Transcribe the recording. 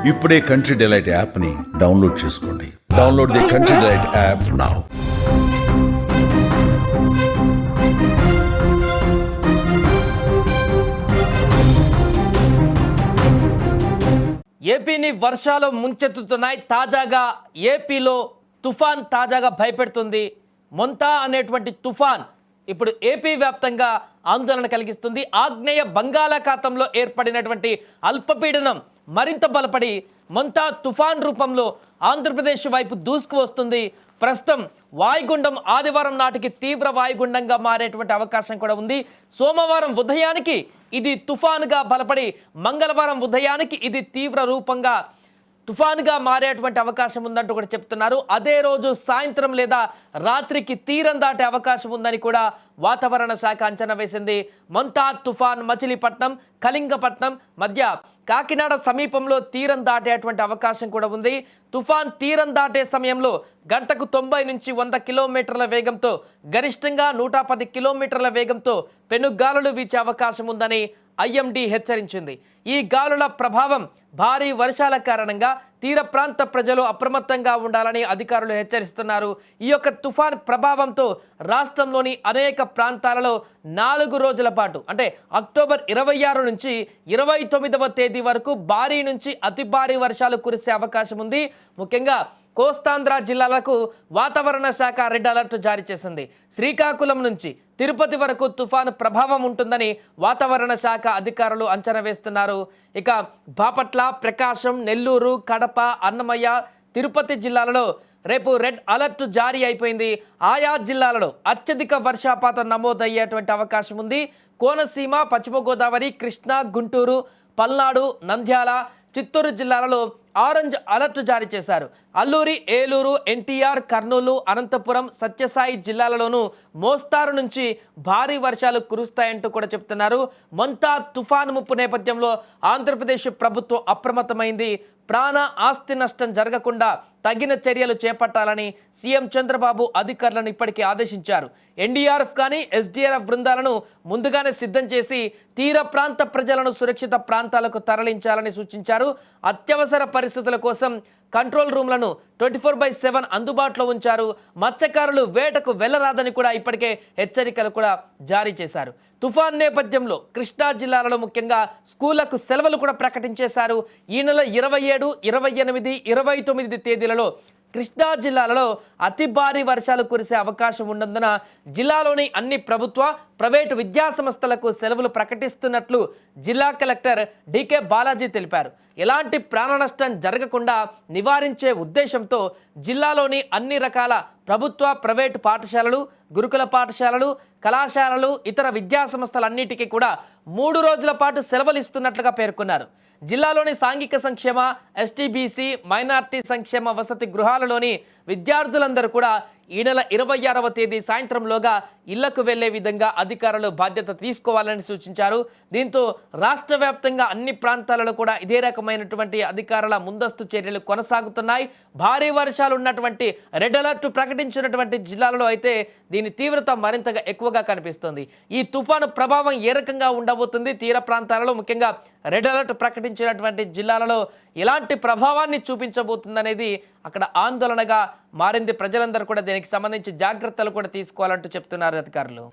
ఇప్పుడే Country Delight యాప్ని download చేసుకోండి. Download the Country Delight app now. ఏపీని వర్షాలు ముంచెత్తుతున్నాయి. తాజాగా ఏపీలో తుఫాన్ తాజాగా భయపెడుతుంది. మొంతా అనేటువంటి తుఫాన్ ఇప్పుడు ఏపీ వ్యాప్తంగా ఆందోళన కలిగిస్తుంది. ఆగ్నేయ బంగాళాఖాతంలో ఏర్పడినటువంటి అల్పపీడనం మరింత బలపడి మొంతా తుఫాన్ రూపంలో ఆంధ్రప్రదేశ్ వైపు దూసుకు వస్తుంది. ప్రస్తుతం వాయుగుండం ఆదివారం నాటికి తీవ్ర వాయుగుండంగా మారేటువంటి అవకాశం కూడా ఉంది. సోమవారం ఉదయానికి ఇది తుఫానుగా బలపడి మంగళవారం ఉదయానికి ఇది తీవ్ర రూపంగా తుఫానుగా మారేటువంటి అవకాశం ఉందంటూ కూడా చెప్తున్నారు. అదే రోజు సాయంత్రం లేదా రాత్రికి తీరం దాటే అవకాశం ఉందని కూడా వాతావరణ శాఖ అంచనా వేసింది. మొంతా తుఫాన్ మచిలీపట్నం, కళింగపట్నం మధ్య కాకినాడ సమీపంలో తీరం దాటేటువంటి అవకాశం కూడా ఉంది. తుఫాన్ తీరం దాటే సమయంలో గంటకు 90 నుంచి 100 కిలోమీటర్ల వేగంతో గరిష్టంగా 110 కిలోమీటర్ల వేగంతో పెనుగాలులు వీచే అవకాశం ఉందని ఐఎండీ హెచ్చరించింది. ఈ గాలుల ప్రభావం భారీ వర్షాల కారణంగా తీర ప్రాంత ప్రజలు అప్రమత్తంగా ఉండాలని అధికారులు హెచ్చరిస్తున్నారు. ఈ యొక్క తుఫాన్ ప్రభావంతో రాష్ట్రంలోని అనేక ప్రాంతాలలో 4 రోజుల పాటు అంటే అక్టోబర్ 26 నుంచి 29వ తేదీ వరకు భారీ నుంచి అతి భారీ వర్షాలు కురిసే అవకాశం ఉంది. ముఖ్యంగా కోస్తాంధ్ర జిల్లాలకు వాతావరణ శాఖ రెడ్ అలర్ట్ జారీ చేసింది. శ్రీకాకుళం నుంచి తిరుపతి వరకు తుఫాను ప్రభావం ఉంటుందని వాతావరణ శాఖ అధికారులు అంచనా వేస్తున్నారు. ఇక బాపట్ల, ప్రకాశం, నెల్లూరు, కడప, అన్నమయ్య, తిరుపతి జిల్లాలలో రేపు రెడ్ అలర్ట్ జారీ అయిపోయింది. ఆయా జిల్లాలలో అత్యధిక వర్షపాతం నమోదయ్యేటువంటి అవకాశం ఉంది. కోనసీమ, పశ్చిమ గోదావరి, కృష్ణా, గుంటూరు, పల్నాడు, నంద్యాల, చిత్తూరు జిల్లాలలో ఆరెంజ్ అలర్ట్ జారీ చేశారు. అల్లూరి, ఏలూరు, ఎన్టీఆర్, కర్నూలు, అనంతపురం, సత్యసాయి జిల్లాలలోనూ మోస్తారు నుంచి భారీ వర్షాలు కురుస్తాయంటూ కూడా చెప్తున్నారు. మొంతా తుఫాను ముప్పు నేపథ్యంలో ఆంధ్రప్రదేశ్ ప్రభుత్వం అప్రమత్తమైంది. ప్రాణ ఆస్తి నష్టం జరగకుండా తగిన చర్యలు చేపట్టాలని సీఎం చంద్రబాబు అధికారులను ఇప్పటికే ఆదేశించారు. ఎన్డీఆర్ఎఫ్ కానీ ఎస్డీఆర్ఎఫ్ బృందాలను ముందుగానే సిద్ధం చేసి తీర ప్రాంత ప్రజలను సురక్షిత ప్రాంతాలకు తరలించాలని సూచించారు. అత్యవసర పరిస్థితుల కోసం కంట్రోల్ రూమ్లను 24/7 అందుబాటులో ఉంచారు. మత్స్యకారులు వేటకు వెళ్లరాదని కూడా ఇప్పటికే హెచ్చరికలు కూడా జారీ చేశారు. తుఫాన్ నేపథ్యంలో కృష్ణా జిల్లాలలో ముఖ్యంగా స్కూళ్లకు సెలవులు కూడా ప్రకటించేశారు. ఈ నెల 27, 28, 29 తేదీలలో కృష్ణా జిల్లాలలో అతి భారీ వర్షాలు కురిసే అవకాశం ఉన్నందున జిల్లాలోని అన్ని ప్రభుత్వ, ప్రైవేటు విద్యా సంస్థలకు సెలవులు ప్రకటిస్తున్నట్లు జిల్లా కలెక్టర్ డికే బాలాజీ తెలిపారు. ఎలాంటి ప్రాణ నష్టం జరగకుండా నివారించే ఉద్దేశంతో జిల్లాలోని అన్ని రకాల ప్రభుత్వ, ప్రైవేటు పాఠశాలలు, గురుకుల పాఠశాలలు, కళాశాలలు, ఇతర విద్యా సంస్థలన్నిటికీ కూడా 3 రోజుల పాటు సెలవులు ఇస్తున్నట్లుగా పేర్కొన్నారు. జిల్లాలోని సాంఘిక సంక్షేమ, ఎస్టీబీసీ, మైనార్టీ సంక్షేమ వసతి గృహాలలోని విద్యార్థులందరూ కూడా ఈ నెల 26వ తేదీ సాయంత్రంలోగా ఇళ్లకు వెళ్లే విధంగా అధికారులు బాధ్యత తీసుకోవాలని సూచించారు. దీంతో రాష్ట్ర వ్యాప్తంగా అన్ని ప్రాంతాలలో కూడా ఇదే రకమైనటువంటి అధికారుల ముందస్తు చర్యలు కొనసాగుతున్నాయి. భారీ వర్షాలు ఉన్నటువంటి రెడ్ అలర్ట్ ప్రకటించినటువంటి జిల్లాలలో అయితే దీని తీవ్రత మరింతగా ఎక్కువగా కనిపిస్తుంది. ఈ తుఫాను ప్రభావం ఏ రకంగా ఉండబోతుంది, తీర ప్రాంతాలలో ముఖ్యంగా రెడ్ అలర్ట్ ప్రకటించినటువంటి జిల్లాలలో ఎలాంటి ప్రభావాన్ని చూపించబోతుందనేది అక్కడ ఆందోళనగా మారింది. ప్రజలందరూ కూడా దీనికి సంబంధించి జాగ్రత్తలు కూడా తీసుకోవాలంటూ చెప్తున్నారు అధికారులు.